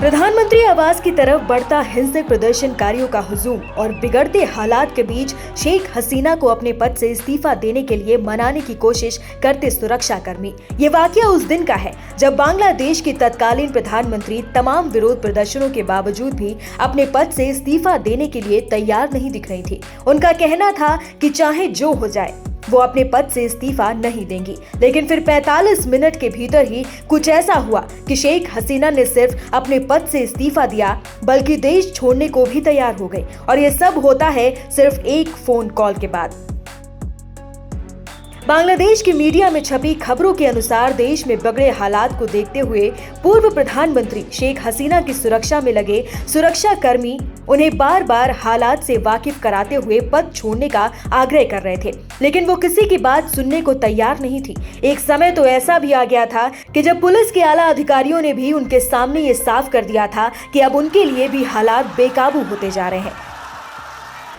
प्रधानमंत्री आवास की तरफ बढ़ता हिंसक प्रदर्शनकारियों का हुजूम और बिगड़ते हालात के बीच शेख हसीना को अपने पद से इस्तीफा देने के लिए मनाने की कोशिश करते सुरक्षा कर्मी। ये वाकया उस दिन का है जब बांग्लादेश की तत्कालीन प्रधानमंत्री तमाम विरोध प्रदर्शनों के बावजूद भी अपने पद से इस्तीफा देने के लिए तैयार नहीं दिख रही थी। उनका कहना था कि चाहे जो हो जाए वो अपने पद से इस्तीफा नहीं देंगी। लेकिन फिर 45 मिनट के भीतर ही कुछ ऐसा हुआ कि शेख हसीना ने सिर्फ अपने पद से इस्तीफा दिया बल्कि देश छोड़ने को भी तैयार हो गई। और ये सब होता है सिर्फ एक फोन कॉल के बाद। बांग्लादेश की मीडिया में छपी खबरों के अनुसार देश में बिगड़े हालात को देखते हुए पूर्व प्रधानमंत्री शेख हसीना की सुरक्षा में लगे सुरक्षा कर्मी उन्हें बार बार हालात से वाकिफ कराते हुए पद छोड़ने का आग्रह कर रहे थे, लेकिन वो किसी की बात सुनने को तैयार नहीं थी। एक समय तो ऐसा भी आ गया था कि जब पुलिस के आला अधिकारियों ने भी उनके सामने ये साफ कर दिया था कि अब उनके लिए भी हालात बेकाबू होते जा रहे हैं।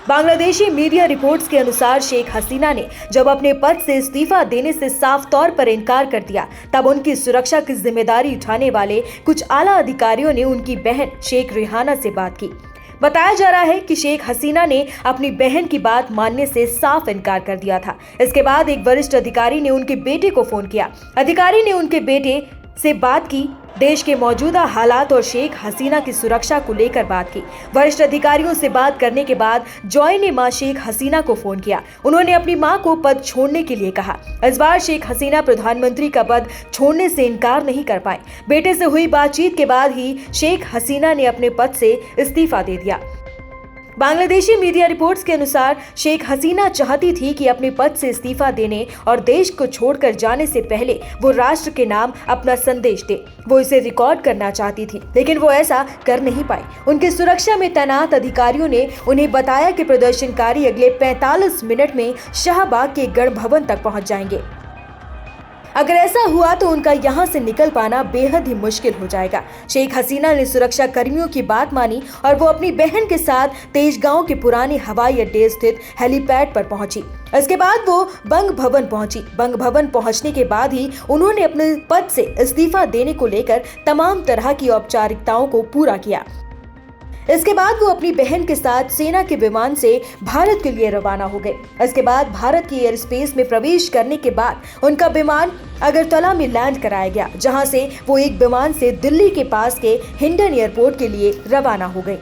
बांग्लादेशी मीडिया रिपोर्ट्स के अनुसार शेख हसीना ने जब अपने पद से इस्तीफा देने से साफ तौर पर इनकार कर दिया, तब उनकी सुरक्षा की जिम्मेदारी उठाने वाले कुछ आला अधिकारियों ने उनकी बहन शेख रेहाना से बात की। बताया जा रहा है कि शेख हसीना ने अपनी बहन की बात मानने से साफ इनकार कर दिया था। इसके बाद एक वरिष्ठ अधिकारी ने उनके बेटे को फोन किया। अधिकारी ने उनके बेटे से बात की, देश के मौजूदा हालात और शेख हसीना की सुरक्षा को लेकर बात की। वरिष्ठ अधिकारियों से बात करने के बाद जॉय ने मां शेख हसीना को फोन किया। उन्होंने अपनी मां को पद छोड़ने के लिए कहा। इस बार शेख हसीना प्रधानमंत्री का पद छोड़ने से इनकार नहीं कर पाए। बेटे से हुई बातचीत के बाद ही शेख हसीना ने अपने पद से इस्तीफा दे दिया। बांग्लादेशी मीडिया रिपोर्ट्स के अनुसार शेख हसीना चाहती थी कि अपने पद से इस्तीफा देने और देश को छोड़कर जाने से पहले वो राष्ट्र के नाम अपना संदेश दे। वो इसे रिकॉर्ड करना चाहती थी, लेकिन वो ऐसा कर नहीं पाई। उनकी सुरक्षा में तैनात अधिकारियों ने उन्हें बताया कि प्रदर्शनकारी अगले 45 मिनट में शाहबाग के गण भवन तक पहुंच जाएंगे। अगर ऐसा हुआ तो उनका यहां से निकल पाना बेहद ही मुश्किल हो जाएगा। शेख हसीना ने सुरक्षा कर्मियों की बात मानी और वो अपनी बहन के साथ तेजगांव के पुराने हवाई अड्डे स्थित हेलीपैड पर पहुंची। इसके बाद वो बंग भवन पहुंची। बंग भवन पहुंचने के बाद ही उन्होंने अपने पद से इस्तीफा देने को लेकर तमाम तरह की औपचारिकताओं को पूरा किया। इसके बाद वो अपनी बहन के साथ सेना के विमान से भारत के लिए रवाना हो गए। इसके बाद भारत की एयर स्पेस में प्रवेश करने के बाद उनका विमान अगरतला में लैंड कराया गया, जहां से वो एक विमान से दिल्ली के पास के हिंडन एयरपोर्ट के लिए रवाना हो गए।